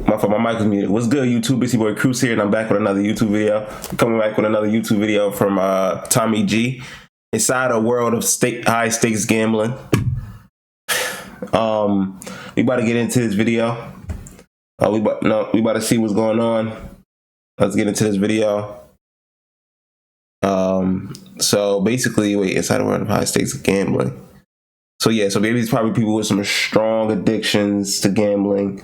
My mic was muted. What's good, YouTube? It's your boy Cruz here, and I'm back with another YouTube video. I'm coming back with another YouTube video from Tommy G. Inside a world of high stakes gambling. We about to get into this video. We about to see what's going on. Let's get into this video. So basically, inside a world of high stakes gambling. So maybe it's probably people with some strong addictions to gambling.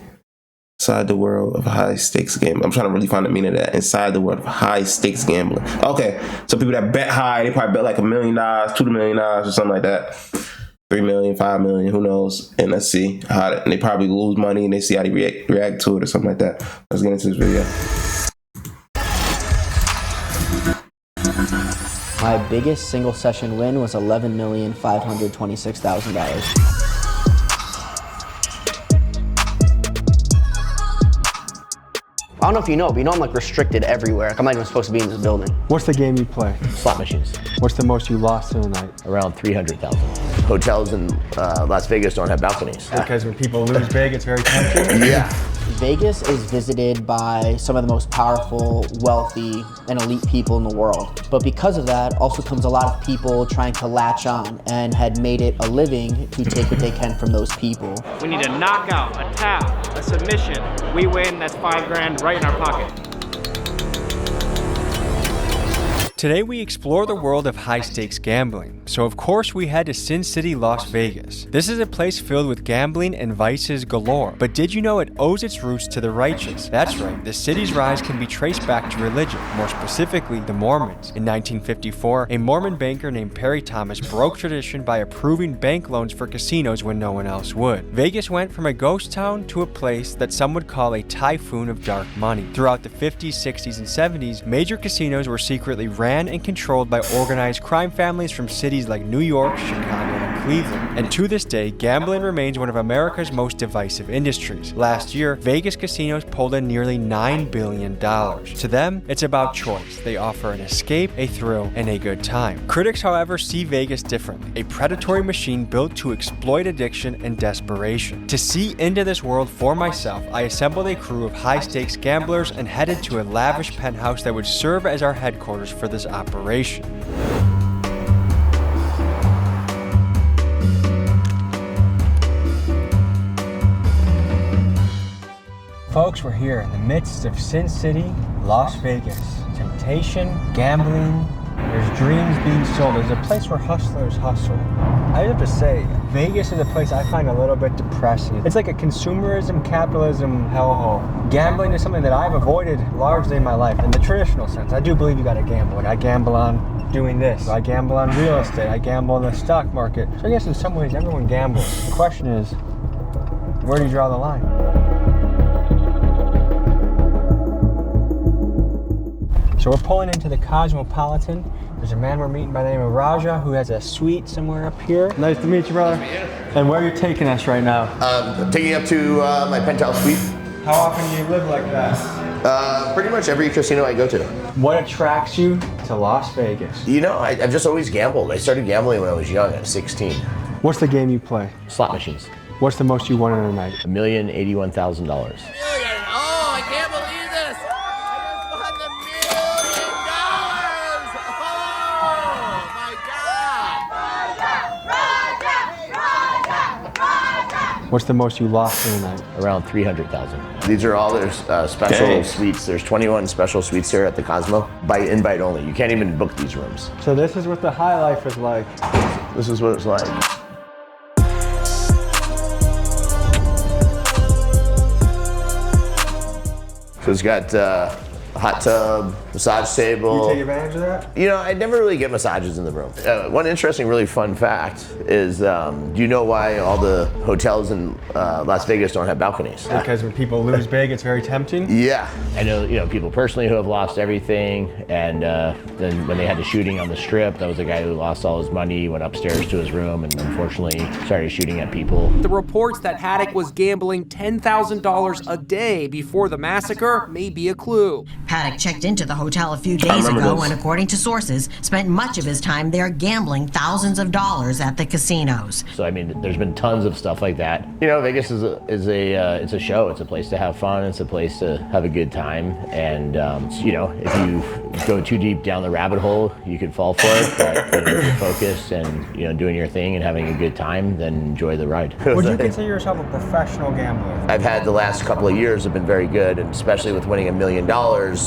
Inside the world of high stakes gambling. I'm trying to really find the meaning of that. Inside the world of high stakes gambling. Okay, so people that bet high, they probably bet like $1 million, $2 million, or something like that. 3 million, 5 million, who knows? And let's see how they probably lose money and they see how they react to it or something like that. Let's get into this video. My biggest single session win was $11,526,000. I don't know if you know, but I'm like restricted everywhere. I'm not even supposed to be in this building. What's the game you play? Slot machines. What's the most you lost in a night? Around 300,000. Hotels in Las Vegas don't have balconies. Because when people lose big, it's very tempting? Yeah. Vegas is visited by some of the most powerful, wealthy, and elite people in the world. But because of that, also comes a lot of people trying to latch on and had made it a living to take what they can from those people. We need a knockout, a tap, a submission. We win, that's $5 grand right in our pocket. Today we explore the world of high-stakes gambling, so of course we head to Sin City, Las Vegas. This is a place filled with gambling and vices galore, but did you know it owes its roots to the righteous? That's right, the city's rise can be traced back to religion, more specifically the Mormons. In 1954, a Mormon banker named Perry Thomas broke tradition by approving bank loans for casinos when no one else would. Vegas went from a ghost town to a place that some would call a typhoon of dark money. Throughout the 50s, 60s, and 70s, major casinos were secretly ran and controlled by organized crime families from cities like New York, Chicago, and Cleveland. And to this day, gambling remains one of America's most divisive industries. Last year, Vegas casinos pulled in nearly $9 billion. To them, it's about choice. They offer an escape, a thrill, and a good time. Critics, however, see Vegas differently, a predatory machine built to exploit addiction and desperation. To see into this world for myself, I assembled a crew of high-stakes gamblers and headed to a lavish penthouse that would serve as our headquarters for this operation. Folks, we're here in the midst of Sin City, Las Vegas. Temptation, gambling, there's dreams being sold. There's a place where hustlers hustle. I have to say, Vegas is a place I find a little bit depressing. It's like a consumerism, capitalism hellhole. Gambling is something that I've avoided largely in my life. In the traditional sense, I do believe you gotta gamble. Like I gamble on doing this. I gamble on real estate. I gamble on the stock market. So I guess in some ways, everyone gambles. The question is, where do you draw the line? So we're pulling into the Cosmopolitan. There's a man we're meeting by the name of Raja who has a suite somewhere up here. Nice to meet you, brother. Nice to meet you. And where are you taking us right now? I'm taking you up to my penthouse suite. How often do you live like that? Pretty much every casino I go to. What attracts you to Las Vegas? You know, I've just always gambled. I started gambling when I was young, at 16. What's the game you play? Slot machines. What's the most you won in a night? $1,081,000. What's the most you lost in a night? Around 300,000. These are all their special suites. There's 21 special suites here at the Cosmo. By invite only. You can't even book these rooms. So this is what the high life is like. This is what it's like. So it's got a hot tub, massage table. You take advantage of that? You know, I never really get massages in the room. One interesting, really fun fact is, do you know why all the hotels in Las Vegas don't have balconies? Because when people lose big, it's very tempting? Yeah. I know, people personally who have lost everything, and then when they had the shooting on the Strip, that was a guy who lost all his money, went upstairs to his room, and unfortunately started shooting at people. The reports that Haddock was gambling $10,000 a day before the massacre may be a clue. Paddock checked into the hotel a few days ago and, according to sources, spent much of his time there gambling thousands of dollars at the casinos. So I mean, there's been tons of stuff like that. You know, Vegas is a show. It's a place to have fun. It's a place to have a good time. And you know, if you go too deep down the rabbit hole, you could fall for it. But if you're focused and, you know, doing your thing and having a good time, then enjoy the ride. Would you consider yourself a professional gambler? I've had the last couple of years have been very good, and especially with winning $1 million.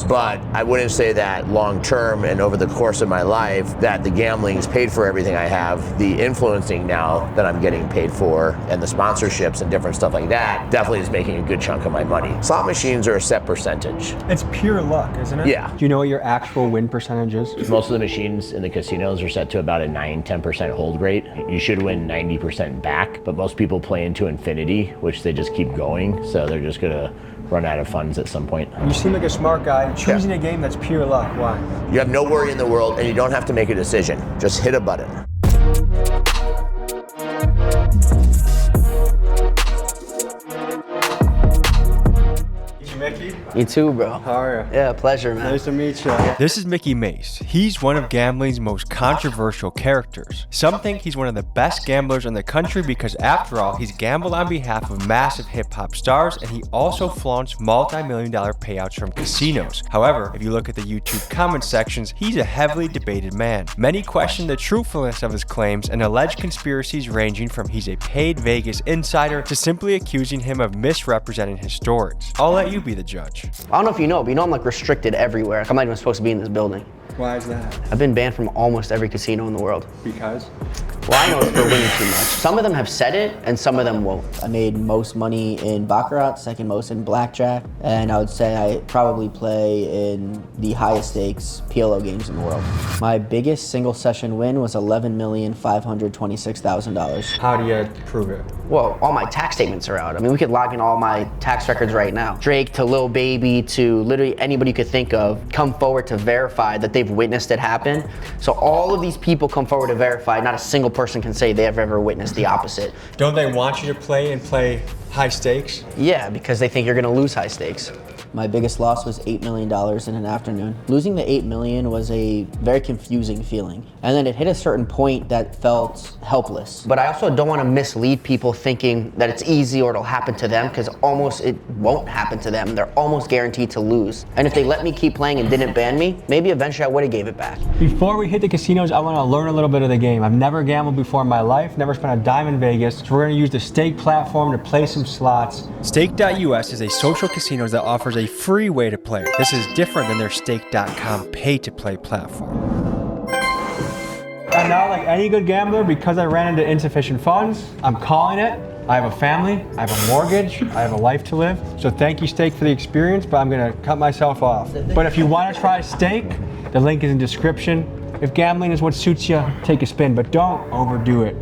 But I wouldn't say that long term and over the course of my life that the gambling's paid for everything I have. The influencing now that I'm getting paid for and the sponsorships and different stuff like that definitely is making a good chunk of my money. Slot machines are a set percentage. It's pure luck, isn't it? Yeah. Do you know what your actual win percentage is? Most of the machines in the casinos are set to about a 9-10% hold rate. You should win 90% back, but most people play into infinity, which they just keep going, so they're just gonna run out of funds at some point. You seem like a smart guy. Choosing a game that's pure luck, why? You have no worry in the world, and you don't have to make a decision. Just hit a button. Mickey? You too, bro. How are you? Yeah, pleasure, man. Nice to meet you. This is Mickey Mace. He's one of gambling's most controversial characters. Some think he's one of the best gamblers in the country because, after all, he's gambled on behalf of massive hip-hop stars, and he also flaunts multi-million-dollar payouts from casinos. However, if you look at the YouTube comment sections, he's a heavily debated man. Many question the truthfulness of his claims and allege conspiracies ranging from he's a paid Vegas insider to simply accusing him of misrepresenting his stories. I'll let you be the judge. I don't know if you know, but you know I'm like restricted everywhere. I'm not even supposed to be in this building. Why is that? I've been banned from almost every casino in the world. Because? Well, I know it's for winning too much. Some of them have said it, and some of them won't. I made most money in Baccarat, second most in Blackjack, and I would say I probably play in the highest stakes PLO games in the world. My biggest single session win was $11,526,000. How do you prove it? Well, all my tax statements are out. I mean, we could log in all my tax records right now. Drake to Lil Baby to literally anybody you could think of come forward to verify that they've witnessed it happen. So all of these people come forward to verify. Not a single person can say they've ever witnessed the opposite. Don't they want you to play high stakes? Yeah, because they think you're gonna lose high stakes. My biggest loss was $8 million in an afternoon. Losing the $8 million was a very confusing feeling. And then it hit a certain point that felt helpless. But I also don't want to mislead people thinking that it's easy or it'll happen to them, because almost it won't happen to them. They're almost guaranteed to lose. And if they let me keep playing and didn't ban me, maybe eventually I would have gave it back. Before we hit the casinos, I want to learn a little bit of the game. I've never gambled before in my life, never spent a dime in Vegas, so we're going to use the Stake platform to play some slots. Stake.us is a social casino that offers a free way to play. This is different than their Stake.com pay-to-play platform. And now, like any good gambler, because I ran into insufficient funds, I'm calling it. I have a family, I have a mortgage, I have a life to live. So thank you, Stake, for the experience, but I'm gonna cut myself off. But if you wanna try Stake, the link is in the description. If gambling is what suits you, take a spin, but don't overdo it.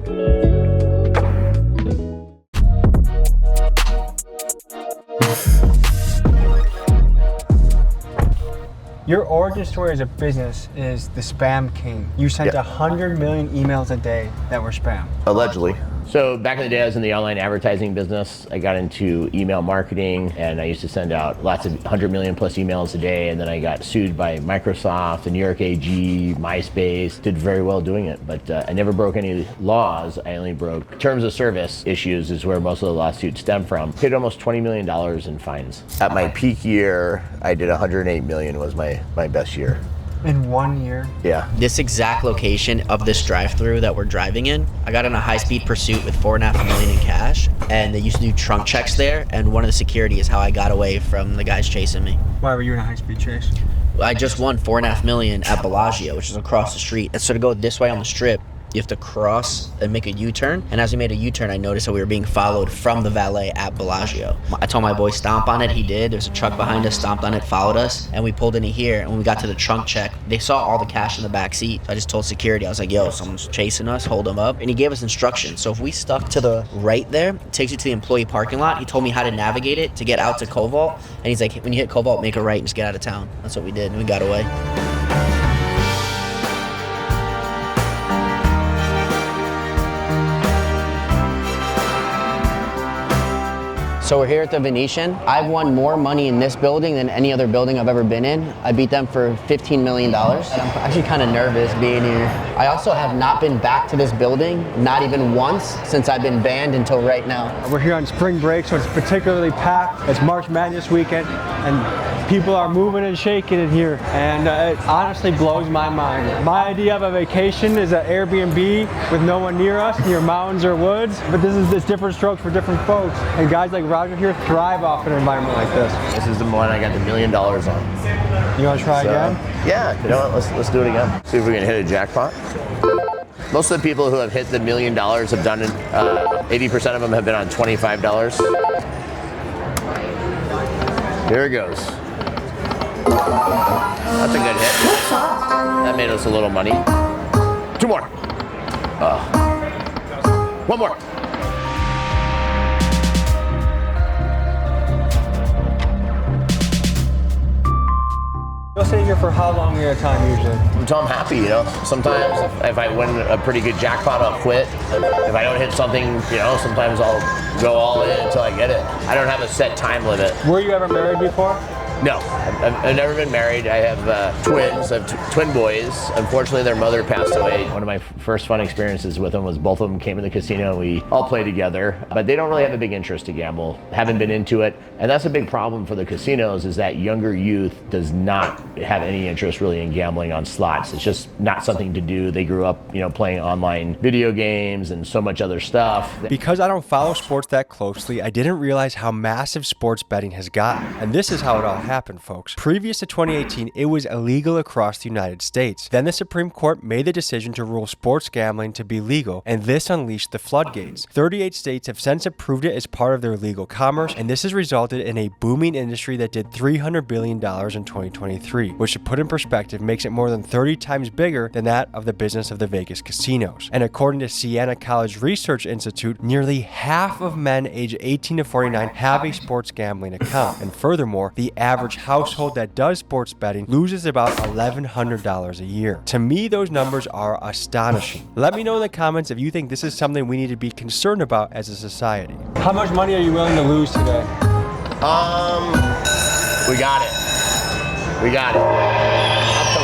Your origin story as a business is the spam king. You sent 100 million emails a day that were spam. Allegedly. So back in the day, I was in the online advertising business. I got into email marketing, and I used to send out lots of 100 million plus emails a day. And then I got sued by Microsoft, the New York AG, MySpace. Did very well doing it, but I never broke any laws. I only broke terms of service issues, is where most of the lawsuits stem from. Paid almost $20 million in fines. At my peak year, I did 108 million was my best year. In 1 year? Yeah. This exact location of this drive-through that we're driving in, I got in a high-speed pursuit with $4.5 million in cash, and they used to do trunk checks there, and one of the security is how I got away from the guys chasing me. Why were you in a high-speed chase? I just won $4.5 million at Bellagio, which is across the street. And so to go this way on the strip, you have to cross and make a U-turn. And as we made a U-turn, I noticed that we were being followed from the valet at Bellagio. I told my boy stomp on it, he did. There's a truck behind us, stomped on it, followed us, and we pulled into here. And when we got to the trunk check, they saw all the cash in the back seat. I just told security, I was like, yo, someone's chasing us, hold them up. And he gave us instructions. So if we stuck to the right there, it takes you to the employee parking lot. He told me how to navigate it to get out to Cobalt. And he's like, when you hit Cobalt, make a right and just get out of town. That's what we did, and we got away. So So we're here at the Venetian. I've won more money in this building than any other building I've ever been in. I beat them for $15 million. I'm actually kind of nervous being here. I also have not been back to this building, not even once, since I've been banned until right now. We're here on spring break, so it's particularly packed. It's March Madness weekend, and people are moving and shaking in here, and it honestly blows my mind. My idea of a vacation is an Airbnb with no one near us, near mountains or woods, but this is different strokes for different folks, and guys like Roger here thrive off an environment like this. This is the one I got the $1 million on. You want to try again? Yeah, you know what, let's do it again. See if we can hit a jackpot. Most of the people who have hit the $1 million have done it, 80% of them have been on $25. Here it goes. That's a good hit. That made us a little money. 2 more. 1 more. You'll stay here for how long at a time usually? Until I'm happy, you know. Sometimes if I win a pretty good jackpot, I'll quit. If I don't hit something, you know, sometimes I'll go all in until I get it. I don't have a set time limit. Were you ever married before? No, I've never been married. I have twins. I have twin boys. Unfortunately, their mother passed away. One of my first fun experiences with them was both of them came in the casino and we all played together. But they don't really have a big interest to gamble. Haven't been into it. And that's a big problem for the casinos is that younger youth does not have any interest really in gambling on slots. It's just not something to do. They grew up, you know, playing online video games and so much other stuff. Because I don't follow sports that closely, I didn't realize how massive sports betting has gotten. And this is how it all happened, folks. Previous to 2018, it was illegal across the United States. Then the Supreme Court made the decision to rule sports gambling to be legal, and this unleashed the floodgates. 38 states have since approved it as part of their legal commerce, and this has resulted in a booming industry that did $300 billion in 2023, which to put in perspective makes it more than 30 times bigger than that of the business of the Vegas casinos. And according to Siena College Research Institute, nearly half of men aged 18 to 49 have a sports gambling account, and furthermore, the average household that does sports betting loses about $1,100 a year. To me, those numbers are astonishing. Let me know in the comments if you think this is something we need to be concerned about as a society. How much money are you willing to lose today? We got it. We got it. Up to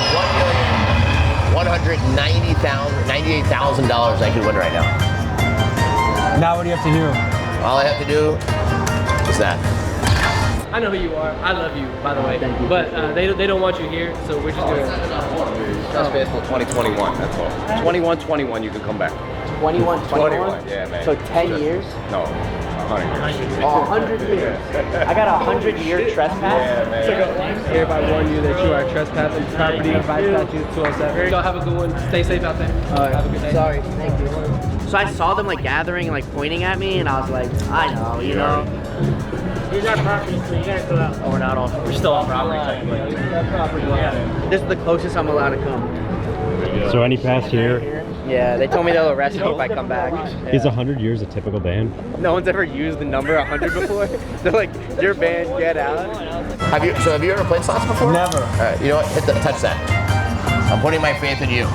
$1,198,000 I could win right now. Now what do you have to do? All I have to do is that. I know who you are. I love you, by the way. Thank you. But they don't want you here, so we're just gonna. Just baseball 2021. That's all. 21-21, you can come back. 21, yeah, man. So 10 years? No, 100 years. 100 years. I got a 100-year trespass. Yeah, man. Hereby warn you that you are trespassing property by statute 207. Y'all have a good one. Stay safe out there. Have a good day. Sorry, thank you. So I saw them like gathering and like pointing at me, and I was like, I know, you know. Here's our property, so you gotta go out. Oh, we're not on. We're still on property, technically. This is the closest I'm allowed to come. So any past year? Yeah, they told me they'll arrest me if I come back. Is 100 years a typical ban? No one's ever used the number 100 before. They're like, you're banned, get out. Have you ever played slots before? Never. All right, you know what? Touch that. I'm putting my faith in you.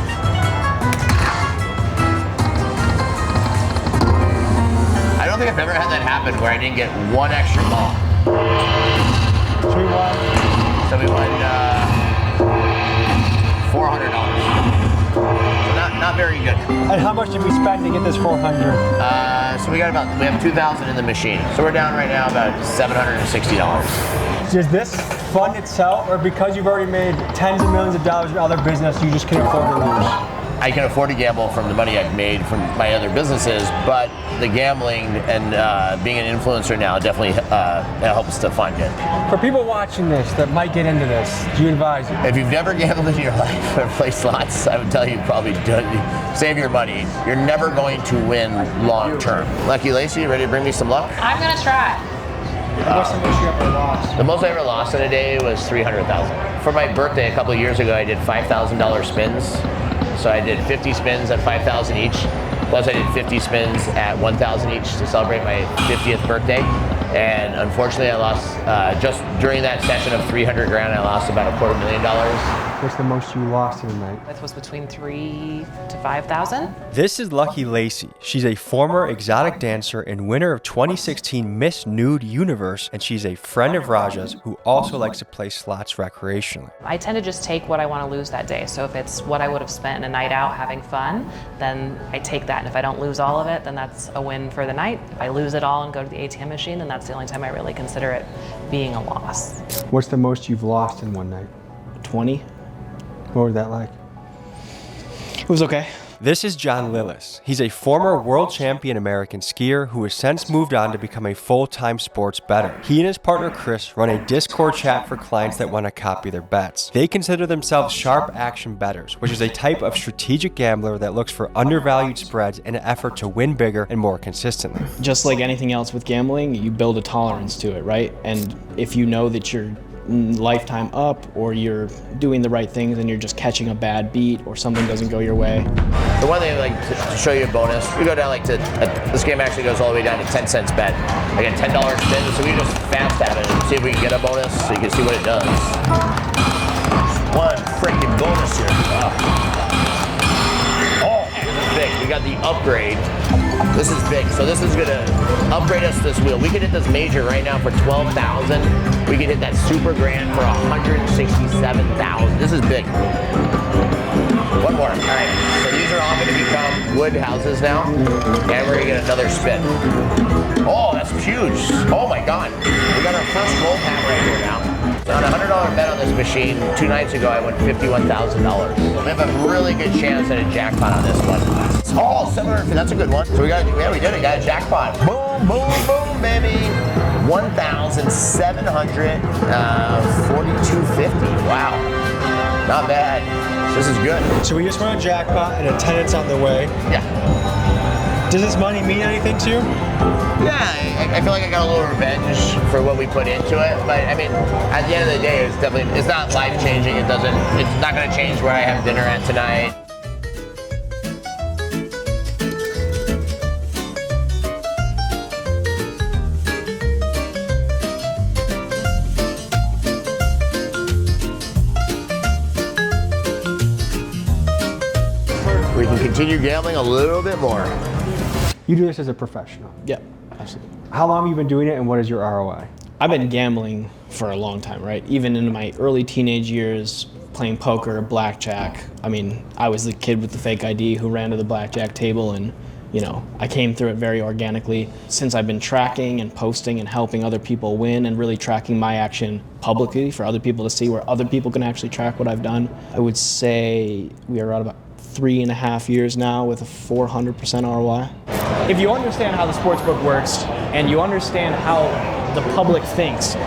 I don't think I've ever had that happen where I didn't get one extra ball. So we won. So we won $400. So not very good. And how much did we spend to get this 400? So we have 2,000 in the machine. So we're down right now about $760. Does this fund itself, or because you've already made tens of millions of dollars in other business, you just can afford to lose? I can afford to gamble from the money I've made from my other businesses, but the gambling and being an influencer now definitely helps to fund it. For people watching this that might get into this, do you advise? If you've never gambled in your life or played slots, I would tell you probably save your money. You're never going to win long term. Lucky Lacey, you ready to bring me some luck? I'm gonna try. What's the most you ever lost? The most I ever lost in a day was $300,000. For my birthday a couple of years ago, I did $5,000 spins. So I did 50 spins at $5,000 each. Plus I did 50 spins at $1,000 each to celebrate my 50th birthday. And unfortunately I lost, just during that session of 300 grand, I lost about $250,000. What's the most you lost in a night? It was between 3,000 to 5,000. This is Lucky Lacey. She's a former exotic dancer and winner of 2016 Miss Nude Universe, and she's a friend of Raja's who also likes to play slots recreationally. I tend to just take what I want to lose that day. So if it's what I would have spent in a night out having fun, then I take that. And if I don't lose all of it, then that's a win for the night. If I lose it all and go to the ATM machine, then that's the only time I really consider it being a loss. What's the most you've lost in one night? 20. What was that like? It was okay. This is John Lillis. He's a former world champion American skier who has since moved on to become a full-time sports bettor. He and his partner Chris run a Discord chat for clients that want to copy their bets. They consider themselves sharp action bettors, which is a type of strategic gambler that looks for undervalued spreads in an effort to win bigger and more consistently. Just like anything else with gambling, you build a tolerance to it, right? And if you know that you're lifetime up, or you're doing the right things and you're just catching a bad beat, or something doesn't go your way. The one thing, like, to show you a bonus, we go down like to, this game actually goes all the way down to 10 cents bet. I get $10 spin, so we just fast at it and see if we can get a bonus so you can see what it does. One freaking bonus here. Oh, this is big. We got the upgrade. This is big, so this is gonna upgrade us this wheel. We could hit this major right now for 12,000. We could hit that super grand for 167,000. This is big. One more. All right. So these are all going to become wood houses now, and we're gonna get another spin. Oh, that's huge! Oh my God, we got our first roll hat right here now. On a $100 bet on this machine 2 nights ago, I won $51,000. We have a really good chance at a jackpot on this one. Oh, 750. That's a good one. So we did it. Got a jackpot. Boom, boom, boom, baby. 1,742.50. Wow, not bad. This is good. So we just won a jackpot and attendance on the way. Yeah. Does this money mean anything to you? Yeah, I feel like I got a little revenge for what we put into it. But I mean, at the end of the day, it's not life changing. It's not going to change where I have dinner at tonight. We can continue gambling a little bit more. You do this as a professional. Yeah, absolutely. How long have you been doing it, and what is your ROI? I've been gambling for a long time, right? Even in my early teenage years, playing poker, blackjack. I mean, I was the kid with the fake ID who ran to the blackjack table, and you know, I came through it very organically. Since I've been tracking and posting and helping other people win and really tracking my action publicly for other people to see, where other people can actually track what I've done, I would say we are at about 3.5 years now with a 400% ROI. If you understand how the sportsbook works and you understand how the public thinks,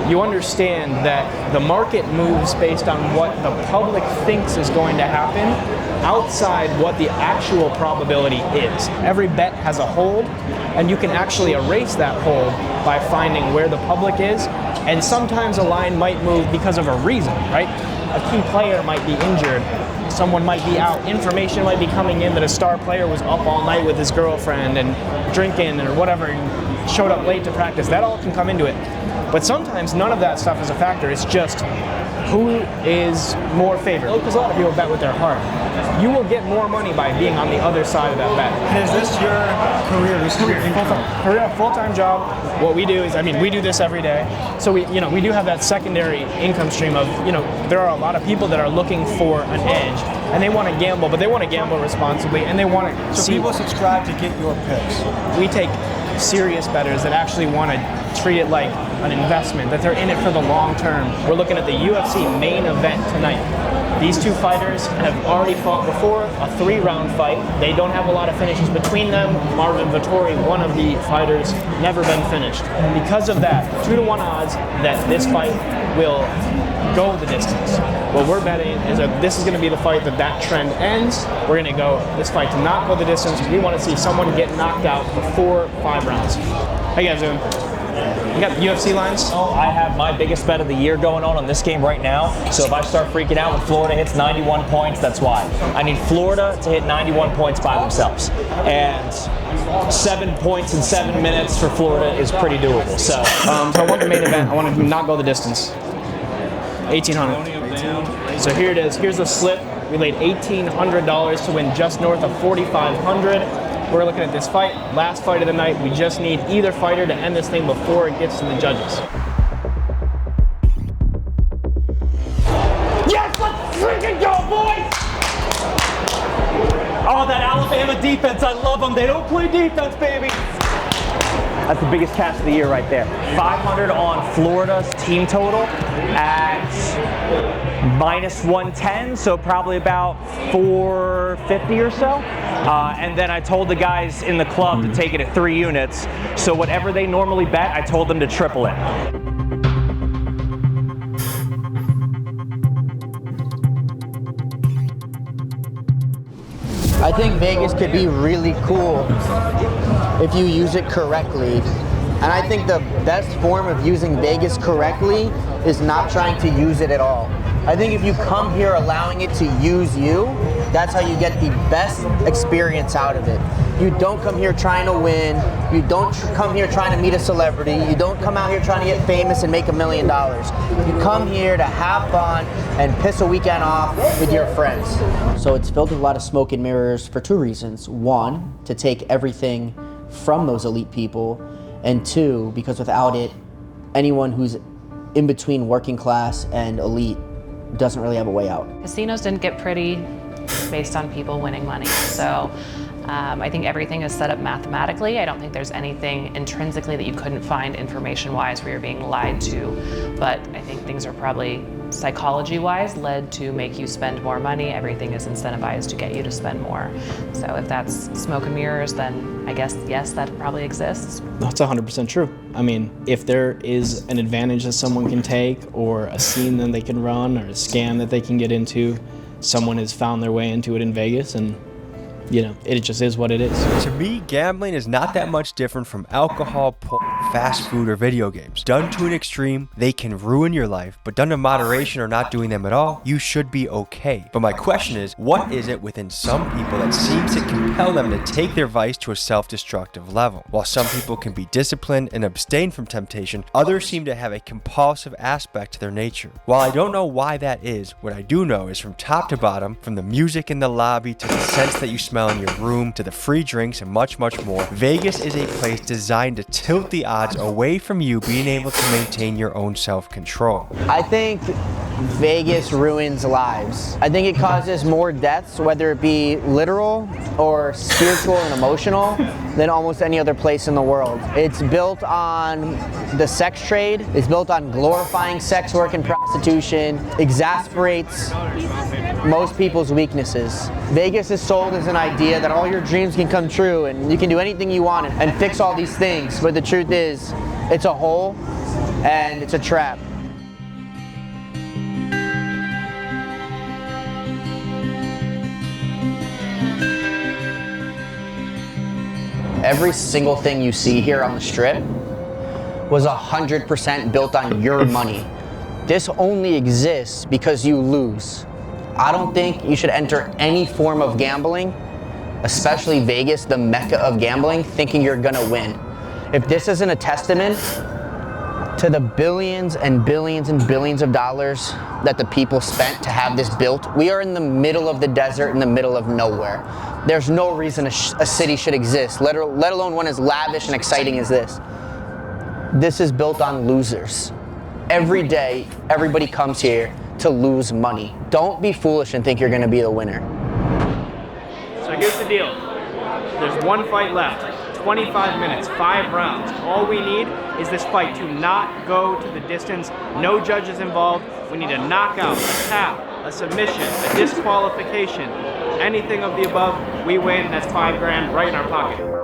you understand that the market moves based on what the public thinks is going to happen outside what the actual probability is. Every bet has a hold, and you can actually erase that hold by finding where the public is, and sometimes a line might move because of a reason, right? A key player might be injured, someone might be out, information might be coming in that a star player was up all night with his girlfriend and drinking or whatever, and showed up late to practice. That all can come into it. But sometimes none of that stuff is a factor. It's just who is more favored. Because a lot of people bet with their heart. You will get more money by being on the other side of that bet. And is this your career? This is your income? Full-time job. What we do is, I mean, we do this every day. So we do have that secondary income stream of, there are a lot of people that are looking for an edge, and they want to gamble, but they want to gamble responsibly, and they want to So people subscribe to get your picks. We take serious bettors that actually want to treat it like an investment, that they're in it for the long term. We're looking at the UFC main event tonight. These two fighters have already fought before, a 3-round fight. They don't have a lot of finishes between them. Marvin Vettori, one of the fighters, never been finished. Because of that, 2-to-1 odds that this fight will go the distance. What we're betting is that this is going to be the fight that trend ends. We're going to go this fight to not go the distance. We want to see someone get knocked out before 5 rounds. How you guys doing? You got the UFC lines? I have my biggest bet of the year going on this game right now. So if I start freaking out when Florida hits 91 points, that's why. I need Florida to hit 91 points by themselves. And 7 points in 7 minutes for Florida is pretty doable. So I want the main event. I want to not go the distance. 1,800. machine. So here it is. Here's the slip. We laid $1,800 to win just north of $4,500. We're looking at this fight, last fight of the night. We just need either fighter to end this thing before it gets to the judges. Yes, let's freaking go, boys! Oh, that Alabama defense, I love them. They don't play defense, baby. That's the biggest cash of the year right there. 500 on Florida's team total at -110, so probably about 450 or so. And then I told the guys in the club to take it at 3 units. So whatever they normally bet, I told them to triple it. I think Vegas could be really cool if you use it correctly. And I think the best form of using Vegas correctly is not trying to use it at all. I think if you come here allowing it to use you, that's how you get the best experience out of it. You don't come here trying to win. You don't come here trying to meet a celebrity. You don't come out here trying to get famous and make $1 million. You come here to have fun and piss a weekend off with your friends. So it's filled with a lot of smoke and mirrors for 2 reasons. 1, to take everything from those elite people. And 2, because without it, anyone who's in between working class and elite doesn't really have a way out. Casinos didn't get pretty based on people winning money. So I think everything is set up mathematically. I don't think there's anything intrinsically that you couldn't find information-wise where you're being lied to. But I think things are probably psychology-wise led to make you spend more money. Everything is incentivized to get you to spend more. So if that's smoke and mirrors, then I guess, yes, that probably exists. That's 100% true. I mean, if there is an advantage that someone can take, or a scene that they can run, or a scam that they can get into, someone has found their way into it in Vegas, and you know, it just is what it is. To me, gambling is not that much different from alcohol, porn, fast food, or video games. Done to an extreme, they can ruin your life, but done in moderation or not doing them at all, you should be okay. But my question is, what is it within some people that seems to compel them to take their vice to a self-destructive level? While some people can be disciplined and abstain from temptation, others seem to have a compulsive aspect to their nature. While I don't know why that is, what I do know is from top to bottom, from the music in the lobby to the scents that you smell in your room to the free drinks and much more, Vegas is a place designed to tilt the odds away from you being able to maintain your own self-control. I think Vegas ruins lives. I think it causes more deaths, whether it be literal or spiritual and emotional, than almost any other place in the world. It's built on the sex trade. It's built on glorifying sex work and prostitution. Exasperates most people's weaknesses. Vegas is sold as an idea that all your dreams can come true and you can do anything you want and fix all these things, but the truth is, it's a hole and it's a trap. Every single thing you see here on the Strip was 100% built on your money. This only exists because you lose. I don't think you should enter any form of gambling, especially Vegas, the mecca of gambling, thinking you're gonna win. If this isn't a testament to the billions and billions and billions of dollars that the people spent to have this built, we are in the middle of the desert, in the middle of nowhere. There's no reason a city should exist, let alone one as lavish and exciting as this. This is built on losers. Every day, everybody comes here to lose money. Don't be foolish and think you're gonna be the winner. So here's the deal. There's one fight left. 25 minutes, 5 rounds. All we need is this fight to not go to the distance. No judges involved. We need a knockout, a tap, a submission, a disqualification. Anything of the above, we win. That's $5 grand right in our pocket.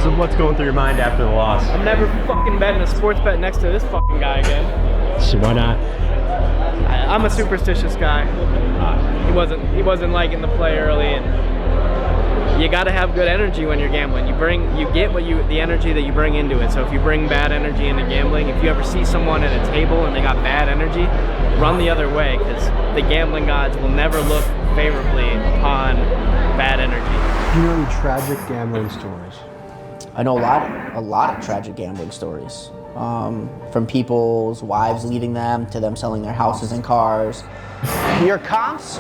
So what's going through your mind after the loss? I'm never fucking betting a sports bet next to this fucking guy again. So why not? I'm a superstitious guy. He wasn't liking the play early, and you got to have good energy when you're gambling. You get the energy that you bring into it. So if you bring bad energy into gambling, if you ever see someone at a table and they got bad energy, run the other way, because the gambling gods will never look favorably upon bad energy. Do you know any tragic gambling stories? I know a lot of tragic gambling stories. From people's wives leaving them to them selling their houses and cars. Your comps,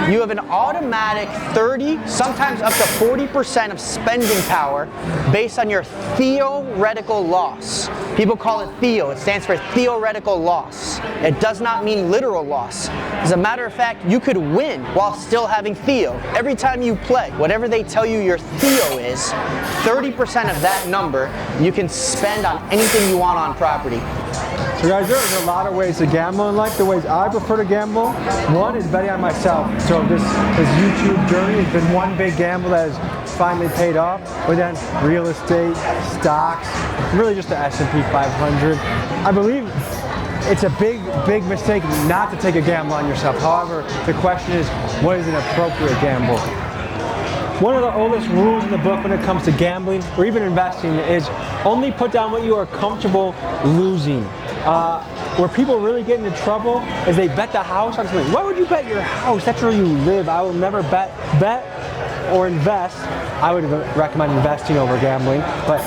you have an automatic 30, sometimes up to 40% of spending power based on your theoretical loss. People call it theo. It stands for theoretical loss. It does not mean literal loss. As a matter of fact, you could win while still having theo. Every time you play, whatever they tell you your theo is, 30% of that number you can spend on anything you want on property. So guys, there's a lot of ways to gamble in life. The ways I prefer to gamble, one is betting on myself. So this YouTube journey has been one big gamble that has finally paid off. But then real estate, stocks, really just the S&P 500. I believe it's a big mistake not to take a gamble on yourself. However, the question is, what is an appropriate gamble? One of the oldest rules in the book when it comes to gambling or even investing is only put down what you are comfortable losing. Where people really get into trouble is they bet the house on something. Why would you bet your house? That's where you live. I will never bet or invest. I would recommend investing over gambling, but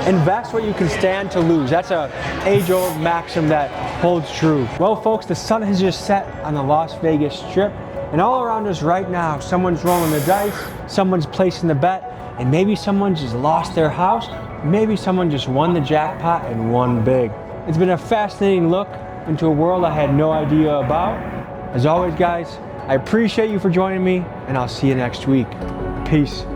invest what you can stand to lose. That's a age-old maxim that holds true. Well, folks, the sun has just set on the Las Vegas Strip, and all around us right now, someone's rolling the dice, someone's placing the bet, and maybe someone just lost their house, maybe someone just won the jackpot and won big. It's been a fascinating look into a world I had no idea about. As always, guys, I appreciate you for joining me, and I'll see you next week. Peace.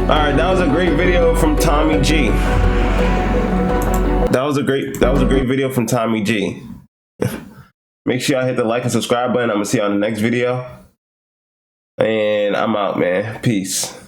All right, that was a great video from Tommy G. That was a great video from Tommy G. Make sure y'all hit the like and subscribe button. I'm gonna see you on the next video. And I'm out, man. Peace.